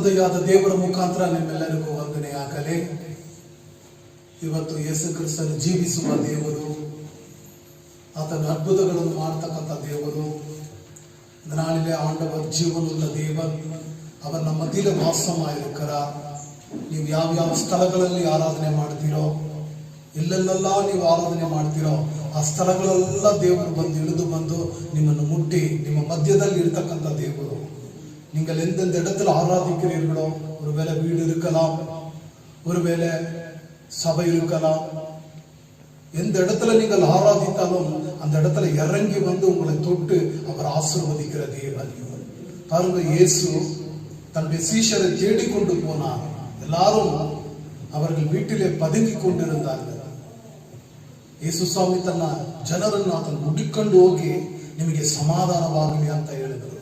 ತಂದೆಯಾದ ದೇವರ ಮುಖಾಂತರ ನಿಮ್ಮೆಲ್ಲರಿಗೂ ವಂದನೆ ಆಗಲಿ. ಇವತ್ತು ಯೇಸು ಕ್ರಿಸ್ತನು ಜೀವಿಸುವ ದೇವರು, ಆತನ ಅದ್ಭುತಗಳನ್ನು ಮಾಡತಕ್ಕಂಥ ದೇವರು, ನಾಳಿಲೆ ಆಂಡವರ್ ಜೀವನುಳ್ಳ ದೇವನ್, அவர் ನಮ್ಮ ಮಧ್ಯೆ ವಾಸಮಾயிருಕ್கிறார். ನೀವು ಯಾವ್ಯಾವ ಸ್ಥಳಗಳಲ್ಲಿ ಆರಾಧನೆ ಮಾಡ್ತೀರೋ, ಎಲ್ಲೆಲ್ಲ ನೀವು ಆರಾಧನೆ ಮಾಡ್ತೀರೋ ಆ ಸ್ಥಳಗಳೆಲ್ಲ ದೇವರು ಬಂದು ಇಳಿದು ಬಂದು ನಿಮ್ಮನ್ನು ಮುಟ್ಟಿ ನಿಮ್ಮ ಮಧ್ಯದಲ್ಲಿ ಇರತಕ್ಕಂಥ ದೇವರು. நீங்கள் எந்தெந்த இடத்துல ஆராதிக்கிறீர்களோ, ஒருவேளை வீடு இருக்கலாம், ஒருவேளை சபை இருக்கலாம், எந்த இடத்துல நீங்கள் ஆராதித்தாலும் அந்த இடத்துல இறங்கி வந்து உங்களை தொட்டு அவர் ஆசீர்வதிக்கிற தேவன். பாருங்க, இயேசு தன்னுடைய சீஷரை தேடிக்கொண்டு போனார். எல்லாரும் அவர்கள் வீட்டிலே பதுங்கி கொண்டிருந்தார்கள். ಯೇಸು ಸ್ವಾಮಿ ತನ್ನ ಜನರನ್ನು ಆತನು ಹುಡುಕೊಂಡು ಹೋಗಿ ನಿಮಗೆ ಸಮಾಧಾನವಾಗಲಿ ಅಂತ ಹೇಳಿದರು.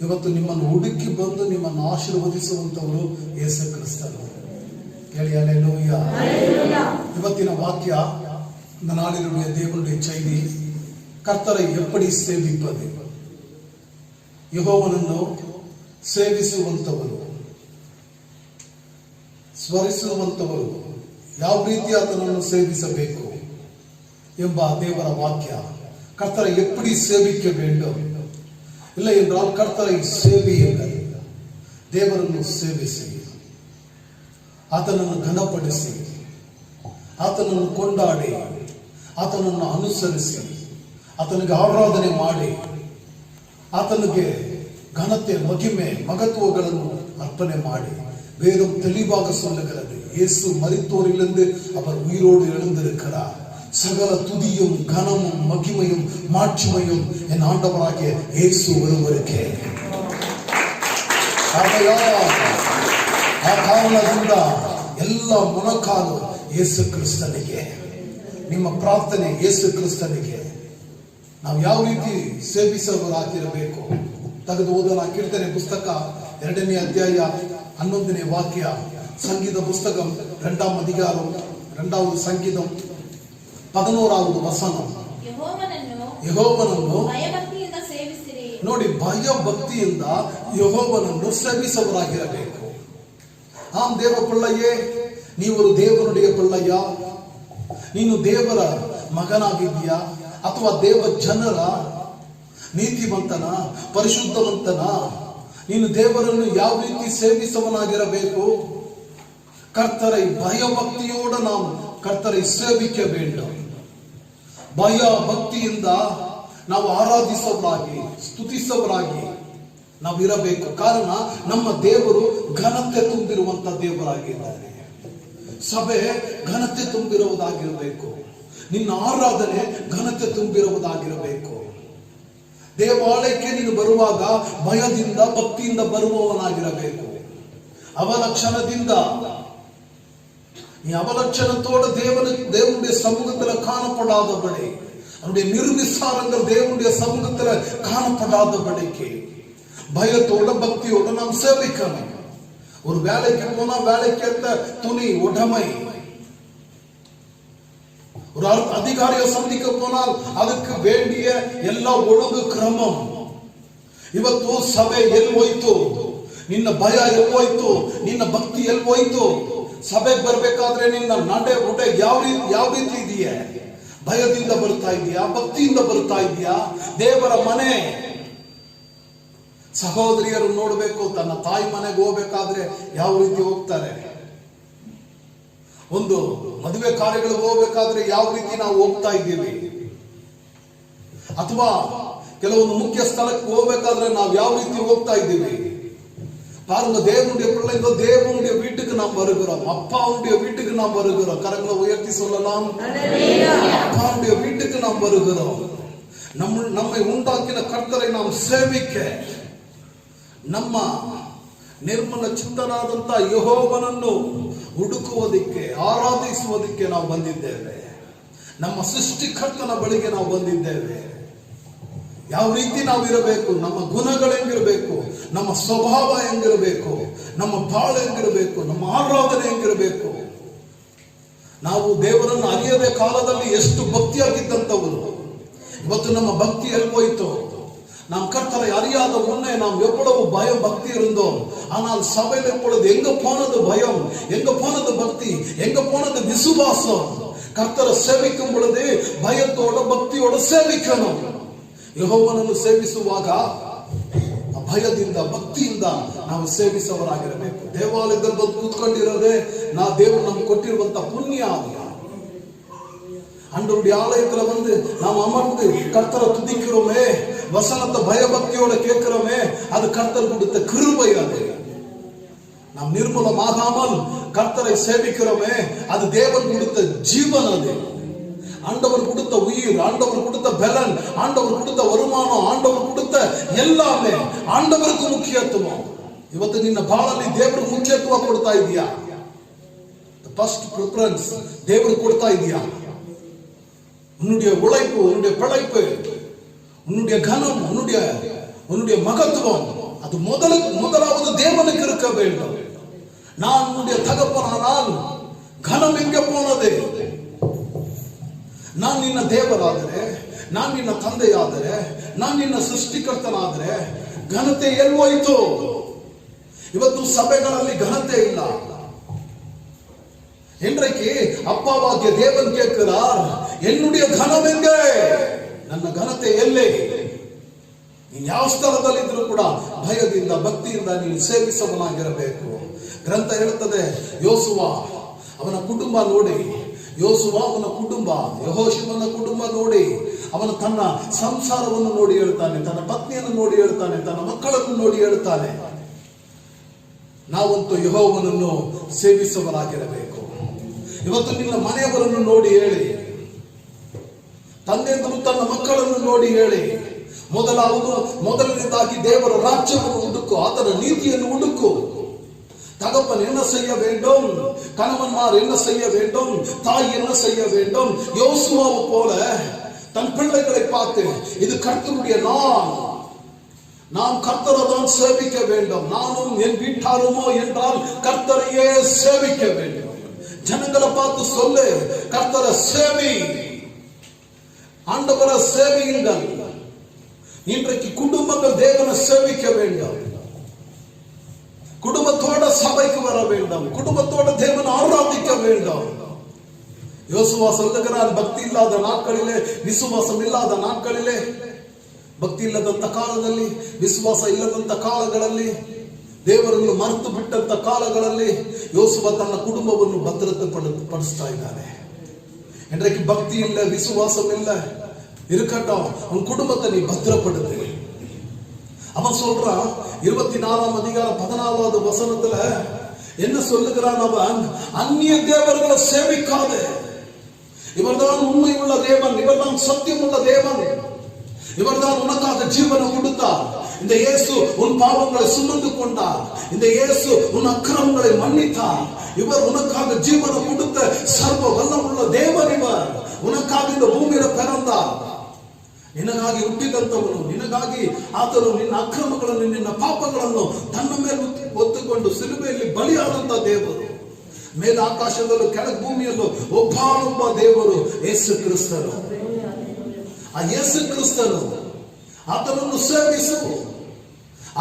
ಇವತ್ತು ನಿಮ್ಮನ್ನು ಹುಡುಕಿ ಬಂದು ನಿಮ್ಮನ್ನು ಆಶೀರ್ವದಿಸುವಂತವರು ಯೇಸು ಕ್ರಿಸ್ತನು. ಹೇಳಿ ಹಲ್ಲೆಲೂಯಾ. ಇವತ್ತಿನ ವಾಕ್ಯ, இந்த நாளினுடைய தேவனுடைய செய்தி, கர்த்தரை எப்படி ಸೇವಿಪದು. ಯೆಹೋವನನ್ನು ಸೇವಿಸುವಂತವರು, ಸ್ಮರಿಸುವಂತವರು ಯಾವ ರೀತಿ ಆತನನ್ನು ಸೇವಿಸಬೇಕು ಎಂಬ ದೇವರ ವಾಕ್ಯ. கர்த்தரை எப்படி சேவிக்க வேண்டும், இல்லை என்றால் கர்த்தரை சேவியுங்கள். ದೇವರನ್ನು ಸೇವಿಸಿ, ಆತನನ್ನು ಘನಪಡಿಸಿ, ಆತನನ್ನು ಕೊಂಡಾಡಿ, ಆತನನ್ನು ಅನುಸರಿಸಿ, ಆತನಿಗೆ ಆರಾಧನೆ ಮಾಡಿ, ಆತನಿಗೆ ಘನತೆ, ಮಹಿಮೆ, மகத்துவಗಳನ್ನು அர்ப்பணை ಮಾಡಿ. வேதம் தெளிவாக சொல்லுகிறது, இயேசு மரித்தோரிலிருந்து அவர் உயிரோடு எழுந்திருக்கிறார். சகல துதியும் கனமும் மகிமையும் மாட்சிமையும் என் ஆண்டவராகிய இயேசு ஒருவருக்கே. ಆ ಕಾರಣದಿಂದ ಎಲ್ಲ ಮೊಣಕಾಲು ಯೇಸು ಕ್ರಿಸ್ತನಿಗೆ, ನಿಮ್ಮ ಪ್ರಾರ್ಥನೆ ಯೇಸು ಕ್ರಿಸ್ತನಿಗೆ. ನಾವು ಯಾವ ರೀತಿ ಸೇವಿಸಬಹುದಾಗಿರಬೇಕು ತೆಗೆದು ಓದೋಣ. ಕೀರ್ತನೆ ಪುಸ್ತಕ 2ನೇ ಅಧ್ಯಾಯ 11ನೇ ವಾಕ್ಯ, ಸಂಗೀತ புஸ்தகம் 2ஆம் அதிகாரம் 2வது சங்கீதம் 11வது வசனம். ಯೆಹೋವನನ್ನು ಭಯಭಕ್ತಿಯಿಂದ ಸೇವಿಸಿರಿ. ನೋಡಿ, ಭಯ ಭಕ್ತಿಯಿಂದ ಯೆಹೋವನನ್ನು ಸೇವಿಸುವವರಾಗಿರಬೇಕು. ಆಮ್ ದೇವ ಪಿಳ್ಳೆಯೇ, ನೀವು ದೇವನುடைய ಪಿಳ್ಳೆಯ, ನೀನು ದೇವರ ಮಗನಾಗಿದ್ದೀಯಾ ಅಥವಾ ದೇವ ಜನರ ನೀತಿವಂತನ, ಪರಿಶುದ್ಧವಂತನ? ನೀನು ದೇವರನ್ನು ಯಾವ ರೀತಿ ಸೇವಿಸುವವನಾಗಿರಬೇಕು? கர்த்தரை பயபக்தியோடு நாம் கர்த்தரை சேவிக்க வேண்டும். ಭಯ ಭಕ್ತಿಯಿಂದ ನಾವು ಆರಾಧಿಸೋರಾಗಿ, ಸ್ತುತಿಸೋರಾಗಿ ನಾವು ಇರಬೇಕು. ಕಾರಣ ನಮ್ಮ ದೇವರು ಘನತೆ ತುಂಬಿರುವಂತ ದೇವರಾಗಿದ್ದಾರೆ. ಸಭೆ ಘನತೆ ತುಂಬಿರುವುದಾಗಿರಬೇಕು. ನಿನ್ನ ಆರಾಧನೆ ಘನತೆ ತುಂಬಿರುವುದಾಗಿರಬೇಕು. ದೇವಾಲಯಕ್ಕೆ ನೀನು ಬರುವಾಗ ಭಯದಿಂದ ಭಕ್ತಿಯಿಂದ ಬರುವವನಾಗಿರಬೇಕು. அவலட்சணದಿಂದ, நீ அவலட்சணத்தோட தேவனுடைய சமூகத்துல காணப்படாதபடி, அவருடைய நிர்விசாரங்கள் தேவனுடைய சமூகத்துல காணப்படாதபடிக்கு பயத்தோட பக்தியோட நாம் சேவிக்கணும். ஒரு வேலைக்கு போனா வேலைக்கேற்ற துணி, உடைமை. ஒரு அதிகாரியை சந்திக்க போனால் ಅದಕ್ಕೆ வேண்டிய ಎಲ್ಲ ಒಳಗು ಕ್ರಮம். ಇವತ್ತು ಸಭೆ ಎಲ್ಲಿ ಹೋಯ್ತು? ನಿನ್ನ ಭಯ ಎಲ್ಲಿ ಹೋಯ್ತು? ನಿನ್ನ ಭಕ್ತಿ ಎಲ್ಲಿ ಹೋಯ್ತು? ಸಭೆಗೆ ಬರ್ಬೇಕಾದ್ರೆ ನಿನ್ನ ನಡೆ ಉಡೆ ಯಾವ ರೀತಿ ಇದೆಯಾ? ಭಯದಿಂದ ಬರ್ತಾ ಇದೆಯಾ? ಭಕ್ತಿಯಿಂದ ಬರ್ತಾ ಇದೆಯಾ? ದೇವರ ಮನೆ ಸಹೋದರಿಯರು ನೋಡ್ಬೇಕು, ತನ್ನ ತಾಯಿ ಮನೆಗೆ ಹೋಗ್ಬೇಕಾದ್ರೆ ಯಾವ ರೀತಿ ಹೋಗ್ತಾರೆ, ಒಂದು ಮದುವೆ ಕಾರ್ಯಗಳಿಗೆ ಹೋಗ್ಬೇಕಾದ್ರೆ ಯಾವ ರೀತಿ ನಾವು ಹೋಗ್ತಾ ಇದ್ದೀವಿ, ಅಥವಾ ಕೆಲವೊಂದು ಮುಖ್ಯ ಸ್ಥಳಕ್ಕೆ ಹೋಗ್ಬೇಕಾದ್ರೆ ನಾವು ಯಾವ ರೀತಿ ಹೋಗ್ತಾ ಇದ್ದೀವಿ. பாருங்க, தேவனுடைய பிள்ளைங்க தேவனுடைய வீட்டுக்கு நாம் வருகிறோம். அப்பாவுடைய வீட்டுக்கு நாம் வருகிறோம். கரங்களை உயர்த்தி சொல்லலாம், அப்பாவுடைய வீட்டுக்கு நாம் வருகிறோம். நம்மை உண்டாக்கின கர்த்தரை நாம் சேவிக்க, ನಮ್ಮ ನಿರ್ಮಲ ಚಿತ್ತನಾದಂತ ಯೆಹೋವನನ್ನು ಹುಡುಕುವುದಕ್ಕೆ, ಆರಾಧಿಸುವುದಕ್ಕೆ ನಾವು ಬಂದಿದ್ದೇವೆ. ನಮ್ಮ ಸೃಷ್ಟಿಕರ್ತನ ಬಳಿಗೆ ನಾವು ಬಂದಿದ್ದೇವೆ. ಯಾವ ರೀತಿ ನಾವು ಇರಬೇಕು, ನಮ್ಮ ಗುಣಗಳು ಹೆಂಗಿರಬೇಕು, ನಮ್ಮ ಸ್ವಭಾವ ಹೆಂಗಿರಬೇಕು, ನಮ್ಮ ಬಾಳು ಹೆಂಗಿರಬೇಕು, ನಮ್ಮ ಆರಾಧನೆ ಹೆಂಗಿರಬೇಕು. ನಾವು ದೇವರನ್ನು ಅರಿಯದ ಕಾಲದಲ್ಲಿ ಎಷ್ಟು ಭಕ್ತಿಯಾಗಿದ್ದಂಥವರು, ಇವತ್ತು ನಮ್ಮ ಭಕ್ತಿ ಎಲ್ಲಿ ಹೋಯ್ತು? நாம் கர்த்தரை அறியாத முன்னே நாம் எவ்வளவு பயம் பக்தி இருந்தோம். ஆனால் சபையில் இப்பொழுது எங்க போனது பயம், எங்க போனது பக்தி, எங்க போனது விசுவாசம்? கர்த்தரை சேவிக்கும் பொழுது ಭಯத்தோட ಭಕ್ತಿயோட ಸೇವಿக்கணும். ಯೆಹೋವನನ್ನು ಸೇವಿಸುವಾಗ ಭಯದಿಂದ ಭಕ್ತಿಯಿಂದ ನಾವು ಸೇವಿಸುವವರಾಗಿರಬೇಕು. ದೇವಾಲಯದಲ್ಲಿ ಬಂದು ಕೂತ್ಕೊಂಡಿರೋದೇ ದೇವರು ನಮ್ಗೆ ಕೊಟ್ಟಿರುವಂತ ಪುಣ್ಯ. ஆண்டவருடைய ஆலயத்துல வந்து நாம் அமர்ந்து கர்த்தரை துதிக்கிறோமே, வசனத்தை பயபக்தியோட கேட்கிறோமே, அது கர்த்தர் கொடுத்த கிருபை. அது நாம் நிர்மூலமாகாமல் கர்த்தரை சேவிக்கிறோமே, அது தேவன் கொடுத்த ஜீவன். அது ஆண்டவர் கொடுத்த உயிர், ஆண்டவர் கொடுத்த பலன், ஆண்டவர் கொடுத்த வருமானம், ஆண்டவர் கொடுத்த எல்லாமே ஆண்டவருக்கு ಮುಖ್ಯತ್ವம். ಇವತ್ತು ನಿನ್ನ ಬಾಳಲ್ಲಿ ದೇವರಿಗೆ ಮುಖ್ಯತ್ವ ಕೊಡ್ತಾ ಇದೀಯಾ? ಫಸ್ಟ್ ಪ್ರಿಫರೆನ್ಸ್ ದೇವರಿಗೆ ಕೊಡ್ತಾ ಇದೀಯಾ? உன்னுடைய உழைப்பு, உன்னுடைய பிழைப்பு, உன்னுடைய கனம், உன்னுடைய மகத்துவம் அது முதலாவது தேவனுக்கு இருக்க வேண்டும். நான் உன்னுடைய தகப்பனானால் கனம் எங்க போனது? ನಾನು ನಿನ್ನ ದೇವರಾದರೆ, ನಾನು ನಿನ್ನ ತಂದೆಯಾದರೆ, ನಾನು ನಿನ್ನ ಸೃಷ್ಟಿಕರ್ತನಾದರೆ ಘನತೆ ಎಲ್ಲೋಯ್ತು? ಇವತ್ತು ಸಭೆಗಳಲ್ಲಿ ಘನತೆ ಇಲ್ಲ. இன்றைக்கு அப்பாவாகிய தேவன் கேட்கிறார், என்னுடைய கனம் எங்க? ನನ್ನ ಘನತೆ ಎಲ್ಲೇ? ನೀನು ಯಾವ ಸ್ಥಳದಲ್ಲಿದ್ರೂ ಕೂಡ ಭಯದಿಂದ ಭಕ್ತಿಯಿಂದ ನೀನು ಸೇವಿಸವನಾಗಿರಬೇಕು. ಗ್ರಂಥ ಹೇಳುತ್ತದೆ, ಯೋಸುವ ಅವನ ಕುಟುಂಬ ನೋಡಿ, ಯೋಸುವ ಅವನ ಕುಟುಂಬ, ಯೆಹೋಶುವನ ಕುಟುಂಬ ನೋಡಿ, ಅವನ ತನ್ನ ಸಂಸಾರವನ್ನು ನೋಡಿ ಹೇಳ್ತಾನೆ, ತನ್ನ ಪತ್ನಿಯನ್ನು ನೋಡಿ ಹೇಳ್ತಾನೆ, ತನ್ನ ಮಕ್ಕಳನ್ನು ನೋಡಿ ಹೇಳ್ತಾನೆ, ನಾವಂತೂ ಯೆಹೋವನನ್ನು ಸೇವಿಸುವವರಾಗಿರಬೇಕು. ಇವತ್ತು ನಿನ್ನ ಮನೆಯವರನ್ನು ನೋಡಿ ಹೇಳಿ, ತಂದೆಯಂದರು ತನ್ನ ಮಕ್ಕಳನ್ನು ನೋಡಿ ಹೇಳಿ, ಮೊದಲನೇದಾಗಿ ದೇವರ ರಾಜ್ಯವನ್ನು ಹುಡುಕು, ಆತನ ನೀತಿಯನ್ನು ಹುಡುಕು. தகப்பன் என்ன செய்ய வேண்டும், கணவன்மார் என்ன செய்ய வேண்டும், தாய் என்ன செய்ய வேண்டும். யோசுவாவை போல தன் பிள்ளைகளை பார்த்து, இது கர்த்தருடைய நாள், நாம் கர்த்தரை தான் சேவிக்க வேண்டும், நானும் என் வீட்டாருமோ என்றால் கர்த்தரையே சேவிக்க வேண்டும். ஜனங்களை பார்த்து சொல்லு, கர்த்தரை சேவி, ஆண்டவரை சேவியுங்கள். இன்றைக்கு குடும்பங்கள் தேவனை சேவிக்க வேண்டும், குடும்பத்தோட சபைக்கு வர வேண்டும், குடும்பத்தோட தேவனை ஆராதிக்க வேண்டும். யோசுவா சொல்லுகிறான், பக்தி இல்லாத நாட்களிலே, விசுவாசம் ಇಲ್ಲದ ನಾட்களிலே, ಭಕ್ತಿ ಇಲ್ಲದಂತ ಕಾಲದಲ್ಲಿ, ವಿಶ್ವಾಸ ಇಲ್ಲದಂತ ಕಾಲಗಳಲ್ಲಿ, ದೇವರನ್ನು ಮರೆತು ಬಿಟ್ಟಂತ ಕಾಲಗಳಲ್ಲಿ யோசுவ ತನ್ನ ಕುಟುಂಬವನ್ನು ಭದ್ರತೆಪಡಿಸ್ತಾ ಇದ್ದಾನೆ. இன்றைக்கு பக்தி இல்ல, விசுவாசம் இல்ல, இருக்கட்டும், உன் குடும்பத்தை நீ பத்திரப்படுத்து. அவன் சொல்றான் 24ஆம் அதிகாரம் 14வது வசனத்துல என்ன சொல்லுகிறான்? அவன் அந்நிய தேவர்களை சேவிக்காதே, இவர்தான் உண்மை உள்ள தேவன், இவர்தான் சத்தியம் உள்ள தேவன், இவர்தான் உனக்காக ஜீவனை கொடுத்தார். இந்த இயேசு உன் பாவங்களை சுமந்து கொண்டார், இந்த இயேசு உன் அக்கிரமங்களை மன்னித்தார், இவர் உனக்காக ஜீவனை கொடுத்த சர்வ வல்லமுள்ள தேவன், இவர் உனக்காக இந்த பூமியில பிறந்தார், ನಿನಗಾಗಿ ಹುಟ್ಟಿದಂತವನು, ನಿನಗಾಗಿ ಆತನು ನಿನ್ನ ಅಕ್ರಮಗಳನ್ನು ನಿನ್ನ ಪಾಪಗಳನ್ನು ತನ್ನ ಮೇಲೆ ಹೊತ್ತುಕೊಂಡು ಸಿಲುಬೆಯಲ್ಲಿ ಬಲಿಯಾದಂತ ದೇವರು. ಮೇಲೆ ಆಕಾಶದಲ್ಲೂ ಕೆಳಗೆ ಭೂಮಿಯಲ್ಲೂ ಒಬ್ಬ ದೇವರು ಯೇಸು ಕ್ರಿಸ್ತನು. ಆ ಯೇಸು ಕ್ರಿಸ್ತನು, ಆತನನ್ನು ಸೇವಿಸು,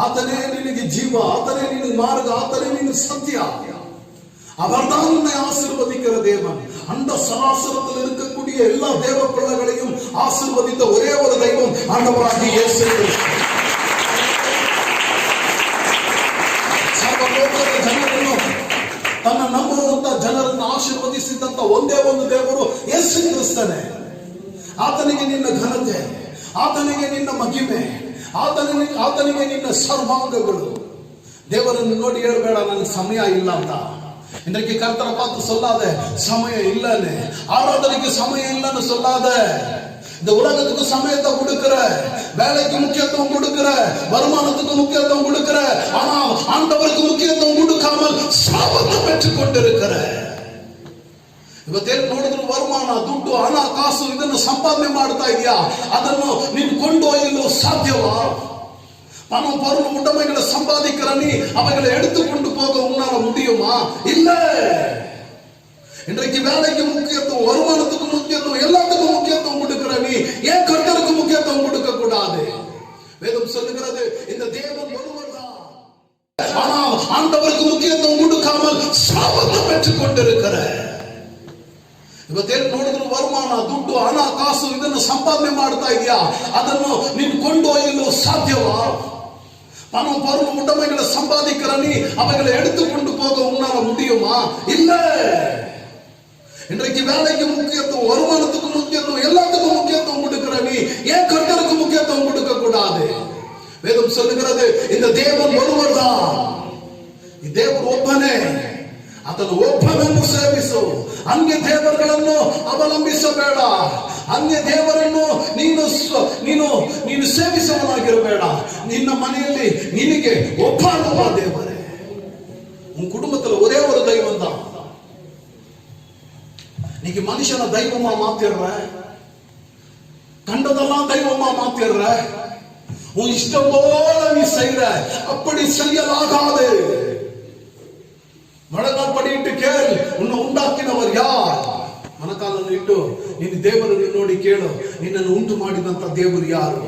ಆತನೇ ನಿನಗೆ ಜೀವ, ಆತನೇ ನಿನಗೆ ಮಾರ್ಗ, ಆತನೇ ನಿನಗೆ ಸತ್ಯ. அவர்தான் உன்னை ஆசீர்வதிக்கிற தேவன். அந்த சராசரத்தில் இருக்கக்கூடிய எல்லா தேவ பிள்ளைகளையும் ஆசீர்வதித்த ஒரே ஒரு தெய்வம் ஆண்டவராகிய இயேசு கிறிஸ்து. ಸರ್ವಲೋಕದ ಜನರನ್ನು, ತನ್ನ ನಂಬುವಂತ ಜನರನ್ನು ಆಶೀರ್ವದಿಸಿದಂತ ಒಂದೇ ಒಂದು ದೇವರು ಯೇಸು ಕ್ರಿಸ್ತನೇ. ಆತನಿಗೆ ನಿನ್ನ ಘನತೆ, ಆತನಿಗೆ ನಿನ್ನ ಮಹಿಮೆ, ಆತನಿಗೆ ನಿನ್ನ ಸರ್ವಾಂಗಗಳು. ದೇವರನ್ನು ನೋಡಿ ಹೇಳ್ಬೇಡ ನನಗೆ ಸಮಯ ಇಲ್ಲ ಅಂತ. இன்றைக்கு கர்த்தரை பார்த்து சொல்லாத சமயம் இல்லன்னு, ஆராதனைக்கு சமயம் இல்லன்னு சொல்லாத. இந்த உலகத்துக்கு சமயத்தை கொடுக்கிற, வேலைக்கு முக்கியத்துவம் கொடுக்கிற, வருமானத்துக்கு முக்கியத்துவம் கொடுக்கிற, ஆனால் ஆண்டவருக்கு முக்கியத்துவம் கொடுக்காமல் சாபத்தை பெற்றுக் கொண்டிருக்கிற. ಇವತ್ತೇನು ನೋಡಿದ್ರು ವರಮಾನ, ದುಡ್ಡು, ಹಣ, ಕಾಸು ಇದನ್ನು ಸಂಪಾದನೆ ಮಾಡ್ತಾ ಇದೆಯಾ? ಅದನ್ನು ನೀನು ಕೊಂಡೊಯ್ಯಲು ಸಾಧ್ಯವಾ? பணம் பொருள் உடைமைகளை சம்பாதிக்கிற நீ அவைகளை எடுத்துக்கொண்டு போக உன்னால முடியுமா? இல்ல. இன்றைக்கு வேலைக்கு முக்கியத்துவம், வருமானத்துக்கு முக்கியத்துவம், எல்லாத்துக்கும் முக்கியத்துவம் கொடுக்கிற நீ ஏன் கர்த்தருக்கு முக்கியத்துவம் கொடுக்க கூடாது? வேதம் ஆனால் ஆண்டவருக்கு முக்கியத்துவம் கொடுக்காமல் சாபத்தை பெற்றுக் கொண்டிருக்கிற ಇವತ್ತೇನು ನೋಡಿದ್ರು ವರಮಾನ ದುಡ್ಡು ಹಣ ಕಾಸು ಇದನ್ನು ಸಂಪಾದನೆ ಮಾಡ್ತಾ ಇದೆಯಾ, ಅದನ್ನು ನೀನು ಕೊಂಡೊಯ್ಯಲು ಸಾಧ್ಯವಾ? பணம் பொருள் உடைமைகளை சம்பாதிக்கிற நீ அவைகளை எடுத்துக்கொண்டு போக உன்னால முடியுமா? இல்ல. இன்றைக்கு வேலைக்கு முக்கியத்துவம், வருமானத்துக்கு முக்கியத்துவம், எல்லாத்துக்கும் முக்கியத்துவம் கொடுக்கிற நீ ஏன் கர்த்தருக்கு முக்கியத்துவம் கொடுக்க கூடாது? வேதம் சொல்லுகிறது இந்த தேவன் ஒருவர் தான், ದೇವರು ಒಬ್ಬನೇ, ಆತನು ಒಬ್ಬನನ್ನು ಸೇವಿಸು. ಅನ್ಯ ದೇವರುಗಳನ್ನು ಅವಲಂಬಿಸಬೇಡ. ಅನ್ಯ ದೇವರನ್ನು ನೀನು ಸೇವಿಸುವನಾಗಿರಬೇಡ. ನಿನ್ನ ಮನೆಯಲ್ಲಿ ನಿನಗೆ ಒಬ್ಬ ದೇವರೇ. உன் குடும்பத்துல ஒரே ஒரு தெய்வம் தான். நீங்க மனுஷன தெய்வமா மாத்திடுற, கண்டதெல்லாம் தெய்வமா மாத்திடுற, உன் இஷ்டம் போல நீ செய்யற. அப்படி செய்யலாகாது. ಮೊಳಕಾಲು ಪಡಿಯಿಟ್ಟು ಕೇಳು, ಉನ್ನ ಉಂಟಾಕಿನವರು ಯಾರು? ಮೊಣಕಾಲನ್ನು ಇಟ್ಟು ನೀನು ದೇವರನ್ನು ನೋಡಿ ಕೇಳು, ನಿನ್ನನ್ನು ಉಂಟು ಮಾಡಿದಂತ ದೇವರು ಯಾರು?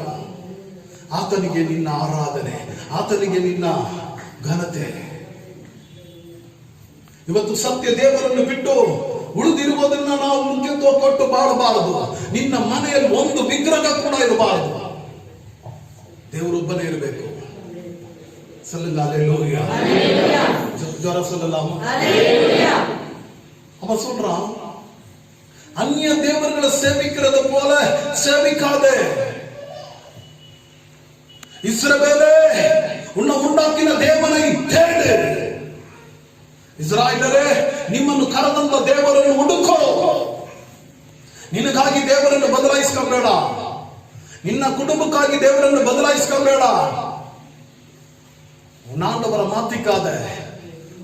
ಆತನಿಗೆ ನಿನ್ನ ಆರಾಧನೆ, ಆತನಿಗೆ ನಿನ್ನ ಘನತೆ. ಇವತ್ತು ಸತ್ಯ ದೇವರನ್ನು ಬಿಟ್ಟು ಉಳಿದಿರುವುದನ್ನ ನಾವು ಮುಖ್ಯತ್ವ ಕೊಟ್ಟು ಬಾಳಬಾರದು. ನಿನ್ನ ಮನೆಯಲ್ಲಿ ಒಂದು ವಿಗ್ರಹ ಕೂಡ ಇರಬಾರದು. ದೇವರೊಬ್ಬನೇ ಇರಬೇಕು. ஹல்லேலூயா. ஜோரா சொல்லலாமா? ஹல்லேலூயா. அவன் சொல்றான், அந்நிய தேவர்களை சேவிக்கிறது போல சேவிக்காதே. இஸ்ரவேலே, உன்னை உண்டாக்கின தேவனை தேடு. ಇಸ್ರಾಯೇಲರೇ, ನಿಮ್ಮನ್ನು ಕರೆದಂತ ದೇವರನ್ನು ಹುಡುಕೋ. ನಿನಗಾಗಿ ದೇವರನ್ನು ಬದಲಾಯಿಸ್ಕೊಬೇಡ. ನಿನ್ನ ಕುಟುಂಬಕ್ಕಾಗಿ ದೇವರನ್ನು ಬದಲಾಯಿಸ್ಕೊಬೇಡ. உன் ஆண்டவரை மாத்திக்காத.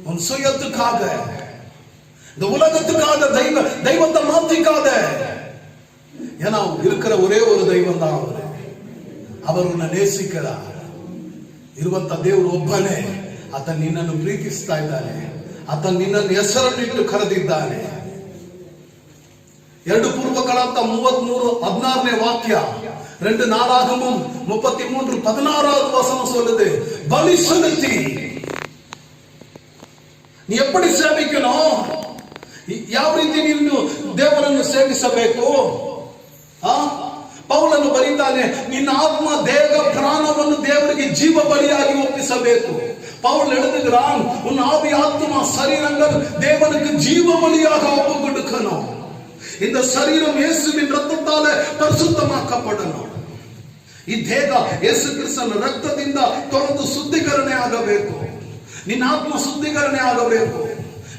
உன் சுயத்துக்காக, இந்த உலகத்துக்காக தெய்வத்தை மாத்திக்காத. ஏன்னா இருக்கிற ஒரே ஒரு தெய்வம் தான் அவரு. அவர் உன்னை நேசிக்கிறார். ಇರುವಂತ ದೇವರು ಒಬ್ಬನೇ. ಆತ ನಿನ್ನನ್ನು ಪ್ರೀತಿಸ್ತಾ ಇದ್ದಾನೆ. ಆತ ನಿನ್ನನ್ನು ಹೆಸರನ್ನಿಟ್ಟು ಕರೆದಿದ್ದಾನೆ. 2 ಪೂರ್ವಕಾಲಾಂತ 33:16 ವಾಕ್ಯ, 2 நாளாகமும் 33:16 வசனம் சொல்லுது, பலி செலுத்தி. நீ எப்படி ಸೇವಿಸಬೇಕು? ಯಾವ ರೀತಿ ನೀನು ದೇವರನ್ನು ಸೇವಿಸಬೇಕು? ಪೌಲನು ಬರೀತಾನೆ, ನಿನ್ನ ಆತ್ಮ ದೇಹ ಪ್ರಾಣವನ್ನು ದೇವರಿಗೆ ಜೀವ ಬಲಿಯಾಗಿ ಒಪ್ಪಿಸಬೇಕು. பவுல் எழுதுகிறான், உன் ஆவி ஆத்மா சரீரங்கள் தேவனுக்கு ஜீவ பலியாக ஒப்பு கொடுக்கணும். இந்த சரீரம் இயேசுவின் ரத்தத்தால ಪರಿಶುದ್ಧமாக்கப்படணும். ಈ ದೇಹ ಯೇಸು ಕ್ರಿಸ್ತನ ರಕ್ತದಿಂದ ತೊಳೆದು ಶುದ್ಧೀಕರಣೆ ಆಗಬೇಕು. ನಿನ್ನ ಆತ್ಮ ಶುದ್ಧೀಕರಣೆ ಆಗಬೇಕು.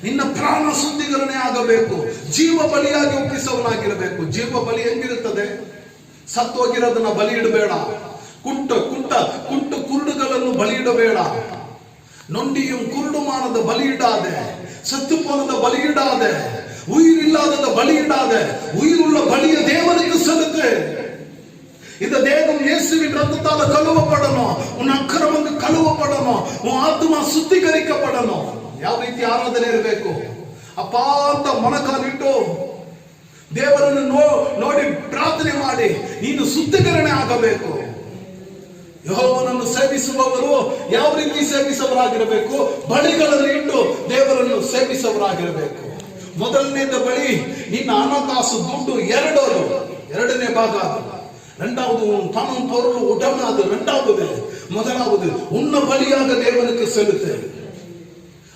ನಿನ್ನ ಪ್ರಾಣ ಶುದ್ಧೀಕರಣೆ ಆಗಬೇಕು. ಜೀವ ಬಲಿಯಾಗಿ ಒಪ್ಪಿಸವನಾಗಿರಬೇಕು. ಜೀವ ಬಲಿ ಹೆಂಗಿರುತ್ತದೆ? ಸತ್ತೋಗಿರೋದನ್ನ ಬಲಿ ಇಡಬೇಡ. ಕುಂಟು ಕುರುಡುಗಳನ್ನು ಬಲಿ ಇಡಬೇಡ. நொண்டியும் குருடுமானத பலியிடாத. செத்து போனத பலியிடாத. உயிர் இல்லாதத பலியிடாத. உயிர் உள்ள பலியை தேவனுக்கு செலுத்து. இந்த தேவம் இயேசுவின் ரத்தத்தால கழுவப்படணும். உன் அக்கிரமங்க கழுவப்படணும். உன் ஆத்மா ಶುದ್ಧೀಕರಿಸப்படணும். ಯಾವ ರೀತಿ ಆರಾಧನೆ ಇರಬೇಕು? ಅಪ್ಪ ಅಂತ ಮೊಣಕಾಲಿಟ್ಟು ದೇವರನ್ನು ನೋಡಿ ಪ್ರಾರ್ಥನೆ ಮಾಡಿ ನೀನು ಶುದ್ಧೀಕರಣೆ ಆಗಬೇಕು. ಯೆಹೋವನನ್ನು ಸೇವಿಸುವವರು ಯಾವ ರೀತಿ ಸೇವಿಸುವವರಾಗಿರಬೇಕು? ಬಲಿಗಳನ್ನು ಇಟ್ಟು ದೇವರನ್ನು ಸೇವಿಸುವವರಾಗಿರಬೇಕು. ಮೊದಲನೇದ ಬಳಿ ನಿನ್ನ ಹಣಕಾಸು ದುಡ್ಡು ಎರಡನೇ ಭಾಗ. ரெண்டாவது பணம் பொருள் உடமை, அது ரெண்டாவது. முதலாவது உன்ன பலியாக தேவனுக்கு செலுத்து.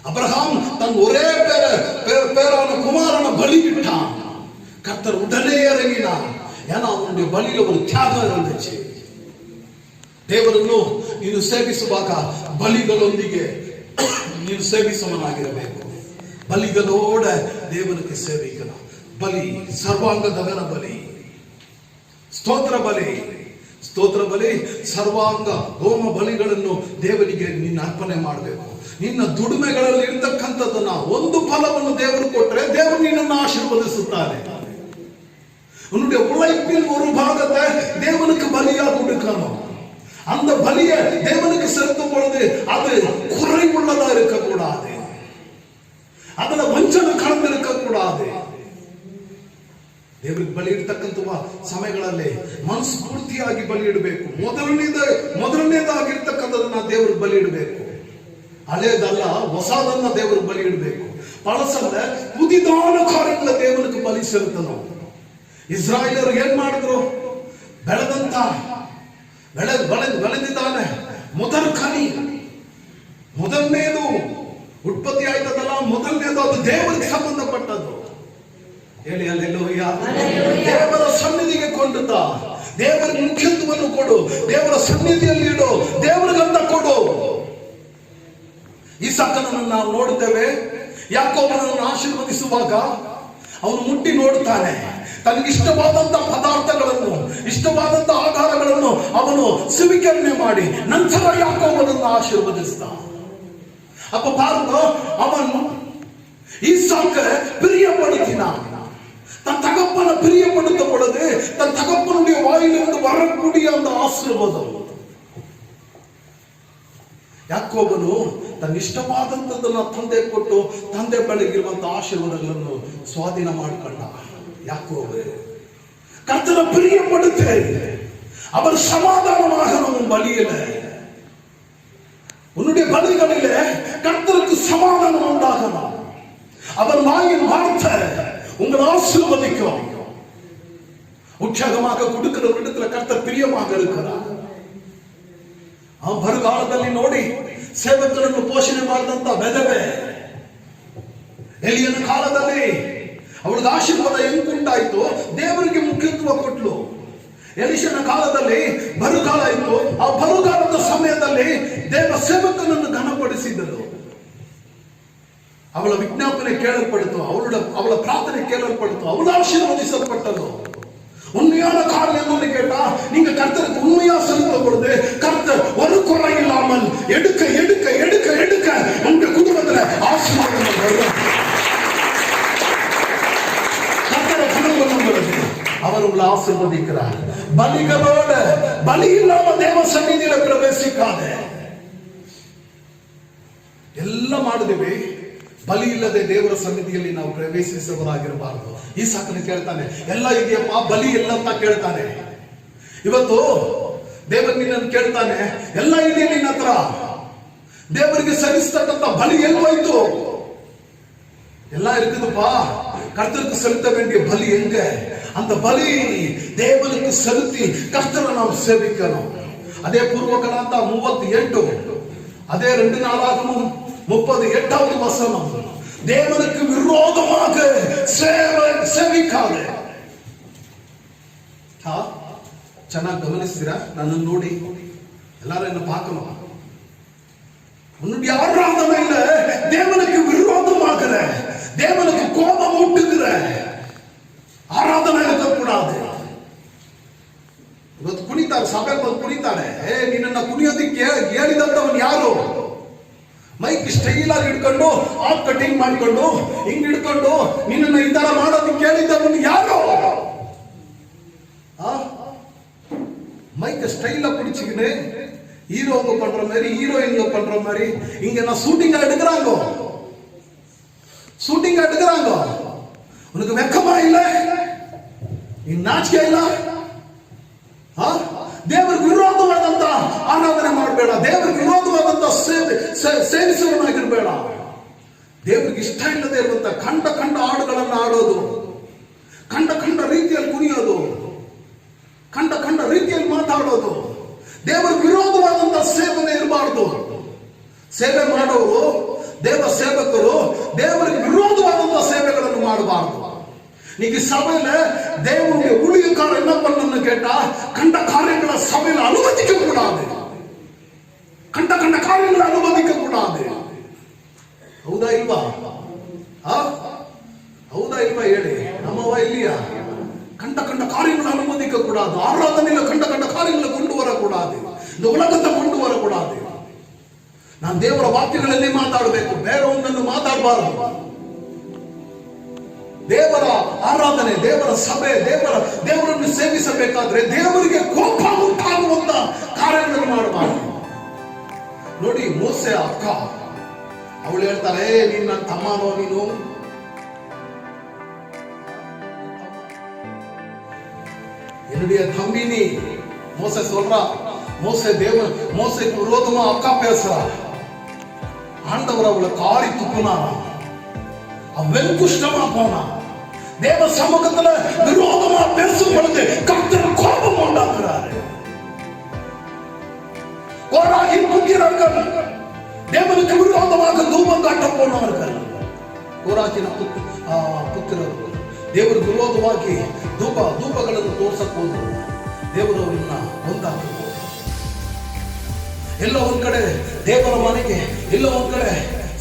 அப்ரஹாம் தன் ஒரே பேரான குமாரனை பலியிட்டான். கர்த்தர் உடனே இறங்கினார். ஏன்னா அவனுடைய பலியில ஒரு தியாகம் இருந்துச்சு. ದೇವರನ್ನು ನೀನು ಸೇವಿಸುವಾಗ ಬಲಿಗಳೊಂದಿಗೆ ನೀನು ಸೇವಿಸುವನಾಗಿರಬೇಕು. ಬಲಿಗಳೋಡ ದೇವನಿಗೆ ಸೇವಿಕನ ಬಲಿ, ಸರ್ವಾಂಗ ದಹನ ಬಲಿ, ಸ್ತೋತ್ರ ಬಲಿ, ಸರ್ವಾಂಗ ಹೋಮ ಬಲಿಗಳನ್ನು ದೇವರಿಗೆ ನಿನ್ನ ಅರ್ಪಣೆ ಮಾಡಬೇಕು. ನಿನ್ನ ದುಡಿಮೆಗಳಲ್ಲಿ ಇರ್ತಕ್ಕಂಥದ್ದನ್ನ ಒಂದು ಫಲವನ್ನು ದೇವರು ಕೊಟ್ಟರೆ ದೇವರು ನಿನ್ನನ್ನು ಆಶೀರ್ವದಿಸುತ್ತಾನೆ. உன்னுடைய உழைப்பில் ஒரு பாகத்தை தேவனுக்கு பலியா கொடுக்கணும். அந்த பலியை தேவனுக்கு செலுத்தும் பொழுது அது குறைவுள்ளதா இருக்கக்கூடாது. அதுல ವಂಚನೆ ಕಳೆದಿರக்கூடாது. ದೇವರಿಗೆ ಬಲಿ ಇಡ್ತಕ್ಕಂಥ ಸಮಯಗಳಲ್ಲಿ ಮನಸ್ಫೂರ್ತಿಯಾಗಿ ಬಲಿ ಇಡಬೇಕು. ಮೊದಲನೇದಾಗಿರ್ತಕ್ಕಂಥದನ್ನ ದೇವರಿಗೆ ಬಲಿ ಇಡಬೇಕು. ಹಳೇದಲ್ಲ ಹೊಸದನ್ನ ದೇವರು ಬಲಿ ಇಡಬೇಕು. ಪಳಸಲ್ಲ புதிதான ಕಾರ್ಯಗಳ ದೇವರಿಗೆ ಬಲಿ ಸೆலுத்தನು. ಇಸ್ರಾಯೇಲರು ಏನ್ ಮಾಡಿದ್ರು? ಬೆಳೆದಿದ್ದಾನೆ ಮೊದಲು ಕನಿ, ಮೊದಲನೇದು ಉತ್ಪತ್ತಿ ಆಯ್ತದಲ್ಲ, ಮೊದಲನೇದು ಅದು ದೇವರಿಗೆ ಸಂಬಂಧಪಟ್ಟದ್ದು. ಹೇಳಿ ಹಲ್ಲೆಲೂಯಾ. ದೇವರ ಸನ್ನಿಧಿಗೆ ಕೊಂಡುತ್ತ ದೇವರಿಗೆ ಮುಖ್ಯತ್ವವನ್ನು ಕೊಡು, ದೇವರ ಸನ್ನಿಧಿಯಲ್ಲಿ ಇಡು, ದೇವರಿಗಂತ ಕೊಡು. ಇಸಾಕನನ್ನು ನಾವು ನೋಡುತ್ತೇವೆ. ಯಾಕೋಬನನ್ನು ಆಶೀರ್ವದಿಸುವಾಗ ಅವನು ಮುಟ್ಟಿ ನೋಡುತ್ತಾನೆ. ತನಗಿಷ್ಟವಾದಂತ ಪದಾರ್ಥಗಳನ್ನು, ಇಷ್ಟವಾದಂತ ಆಹಾರಗಳನ್ನು ಅವನು ಸ್ವೀಕರಣೆ ಮಾಡಿ ನಂತರ ಯಾಕೋಬನನ್ನು ಆಶೀರ್ವದಿಸ್ತ. அப்ப பாருங்க, அவன் ஈசாக்க பிரியப்படுத்தினான். தன் தகப்பனை பிரியப்படுத்த பொழுது தன் தகப்பனுடைய வாயிலிருந்து வரக்கூடிய அந்த ஆசீர்வாதம். ಯಾಕೋಬನು ತನ್ನ ಇಷ್ಟವಾದಂಥದ್ದನ್ನ ತಂದೆ ಕೊಟ್ಟು ತಂದೆ ಬಳಿಗಿರುವಂತಹ ಆಶೀರ್ವಾದಗಳನ್ನು ಸ್ವಾಧೀನ ಮಾಡಿಕೊಂಡ. யாக்கோபு கர்த்தரை பிரியப்படுத்து, அவர் சமாதானமாக நம்ம பலியில, உன்னுடைய பலிகளிலே கர்த்தருக்கு சமாதானம் உண்டாகணும். அவர் வாயின் வார்த்தை உங்களை ஆசீர்வதிக்கும். உற்சாகமாக கொடுக்கிற இடத்துல கர்த்தர் பிரியமாக இருக்கிறார். ಬರಗಾಲದಲ್ಲಿ ನೋಡಿ ಸೇವಕರನ್ನು ಪೋಷಣೆ ಮಾಡಿದಂತ ಬೆದವೆ ಎಲಿಯನ ಕಾಲದಲ್ಲಿ ಅವಳಿಗೆ ಆಶೀರ್ವಾದ ಹೆಂಗುಂಟಾಯ್ತು, ದೇವರಿಗೆ ಮುಖ್ಯತ್ವ ಕೊಟ್ಲು. ಎಲಿಶನ ಕಾಲದಲ್ಲಿ ಬರಗಾಲ ಇತ್ತು. ಆ ಬರಗಾಲದ ಸಮಯದಲ್ಲಿ ದೇವ ಸೇವಕನನ್ನು ಘನಪಡಿಸಿದರು. ಅವಳ ವಿಜ್ಞಾಪನೆ ಕೇಳಲ್ಪಡಿತು, ಅವಳ ಪ್ರಾರ್ಥನೆ ಕೇಳಲ್ಪಡಿತು, ಅವಳು ஆசீர்வதிக்கப்பட்டது. உண்மையான காரியம் என்று கேட்டா, நீங்க கர்த்தருக்கு உண்மையா செலுத்தும் பொழுது கர்த்தர் ஒரு குறை இல்லாமல் எடுக்க எடுக்க எடுக்க எடுக்க உங்க குடும்பத்தில் ஆசீர்வாதம் வரும். கர்த்தரை கனம் பண்ணும் பொழுது அவர் உங்களை ஆசீர்வதிக்கிறார். பலிகளோட பலி இல்லாம தேவ சந்நிதியில பிரவேசிக்காத. எல்லாம் ಮಾಡಿದೆವು, ಬಲಿ ಇಲ್ಲದೆ ದೇವರ ಸನ್ನಿಧಿಯಲ್ಲಿ ನಾವು ಪ್ರವೇಶಿಸುವರಾಗಿರಬಾರದು. ಈ ಸಾಕನ್ನು ಕೇಳ್ತಾನೆ, ಎಲ್ಲ ಇದೆಯಪ್ಪ, ಬಲಿ ಇಲ್ಲ ಅಂತ ಕೇಳ್ತಾನೆ. ಇವತ್ತು ದೇವರು ನಿನ್ನನ್ನು ಕೇಳ್ತಾನೆ, ಎಲ್ಲ ಇದೆಯಾ ನಿನ್ನ ಹತ್ರ? ದೇವರಿಗೆ ಸಲ್ಲಿಸ್ತಕ್ಕಂಥ ಬಲಿ ಎಲ್ಲೋಯ್ತು? ಎಲ್ಲ இருக்குதுப்பா, கர்த்தருக்கு செலுத்த வேண்டிய பலி எங்க? அந்த பலி தேவனுக்கு செலுத்தி கர்த்தரை நாம் சேவிக்கணும். அதே பூர்வகாலாந்த 38, அதே 2 நாளாகமும் 38வது வசனம், தேவனுக்கு விரோதமாக ಸೇವಿಕಾದೆ. ಚೆನ್ನಾಗಿ ಗಮನಿಸ್ತೀರಾ? ನನ್ನನ್ನು ನೋಡಿ எல்லாரும் என்ன பார்க்கணும். உன்னுடைய ஆராதனையில தேவனுக்கு விரோதமாகிற, தேவனுக்கு கோபம் ஊட்டுகிற ஆராதனை இருக்கக்கூடாது. ಇವತ್ತು ಕುಣಿತಾರೆ, ಸಭೆಗೆ ಬಂದು ಕುಣಿತಾರೆ. ನಿನ್ನ ಕುಣಿಯೋದಕ್ಕೆ ಹೇಳಿದಂತವನು ಯಾರು? ಮೈಕ್ ಸ್ಟೈಲ್ ಆಗಿ ಹಿಡ್ಕೊಂಡು ಆಫ್ ಕಟಿಂಗ್ ಮಾಡಿಕೊಂಡು ಹಿಂಗ್ ಹಿಡ್ಕೊಂಡು ನಿನ್ನ ಈ ತರ ಮಾಡೋದಕ್ಕೆ ಹೇಳಿದ್ದವನು ಯಾರು? மைக்க ஸ்டைலா பிடிச்சிக்கிட்டு ஹீரோங்க பண்ற மாதிரி, ஹீரோயின்ங்க பண்ற மாதிரி இங்க நான் ஷூட்டிங்கா எடுக்கிறாங்க. உனக்கு வெக்கமா இல்ல? நீ நாಚಿಕೆ ಇಲ್ಲ? ದೇವರಿಗೆ ವಿರೋಧವಾದಂತ ಆರಾಧನೆ ಮಾಡಬೇಡ, ದೇವರಿಗೆ ವಿರೋಧವಾದಂತ ಸೇವಿಸುವವನಾಗಿರಬೇಡ. ದೇವರಿಗೆ ಇಷ್ಟ ಇಲ್ಲದೆ ಇರುವಂತ ಕಂಡ ಹಾಡುಗಳನ್ನು ಆಡೋದು, ಕಂಡ ರೀತಿಯಲ್ಲಿ ಕುಣಿಯೋದು, ಕಂಡ ರೀತಿಯಲ್ಲಿ ಮಾತಾಡೋದು, ದೇವರಿಗೆ ವಿರೋಧವಾದಂತ ಸೇವನೆ ಇರಬಾರದು. ಸೇವೆ ಮಾಡೋರು, ದೇವ ಸೇವಕರು ದೇವರಿಗೆ ವಿರೋಧವಾದಂತ ಸೇವೆಗಳನ್ನು ಮಾಡಬಾರದು. நீங்க சபையில தேவனுடைய ஊழியக்காரர் என்ன பண்ணணும்னு கேட்டா, கண்ட காரியங்களை சபையில அனுமதிக்க கூடாது. கண்ட காரியங்களை அனுமதிக்க கூடாது. ಹೌದಾ ಇಲ್ವಾ? ಹೌದಾ ಇಲ್ವಾ ಹೇಳಿ? ನಮ್ಮವ இல்லையா? கண்ட காரியங்களை அனுமதிக்க கூடாது. ஆராதனையில கண்ட காரியங்களை கொண்டு வரக்கூடாது. இந்த உலகத்தை கொண்டு வரக்கூடாது. நான் ದೇವರ ವಾಕ್ಯಗಳನ್ನೇ ಮಾತಾಡಬೇಕು, ಬೇರೆ ಒಂದನ್ನು ಮಾತಾಡಬಾರದು. ದೇವರ ಆರಾಧನೆ, ದೇವರ ಸಭೆ, ದೇವರನ್ನು ಸೇವಿಸಬೇಕಾದ್ರೆ ದೇವರಿಗೆ ಕೋಪ ಉಂಟಾಗುವಂತ ಕಾರ್ಯಗಳನ್ನು ಮಾಡಬಾರದು. ನೋಡಿ, ಮೋಸೆ ಅಕ್ಕ ಅವಳು ಹೇಳ್ತಾರೆ, ನೀನ್ ನನ್ನ ತಮ್ಮನೋ ನೀನು? என்னுடைய தம்பி நீ. மோசே சொல்றா, மோசேக்கு விரோதமா அக்கா பேசுறா. ஆண்டவர் அவளை காரி துப்புனாராம். அவன் வெண்குஷ்டமா போனான். தேவ சமூகத்துல விரோதமா பேசும் பொழுது கர்த்தர் கோபம் உண்டாக்குறாரு. கோராகின் புத்திரர்கள் தேவனுக்கு விரோதமாக தூபம் காட்ட போனவர்கள். கோராகிನ ಪುತ್ರರು ದೇವರಿಗೆ ವಿರೋಧವಾಗಿ ಧೂಪಗಳನ್ನು ತೋರ್ಸಕ್ ಹೋದ್ರು. ದೇವರು ಅವರನ್ನ ಒಂದಾಕಿದ್ರು. ಎಲ್ಲ ಒಂದ್ ಕಡೆ ದೇವರ ಮನೆಗೆ, ಎಲ್ಲ ಒಂದ್ ಕಡೆ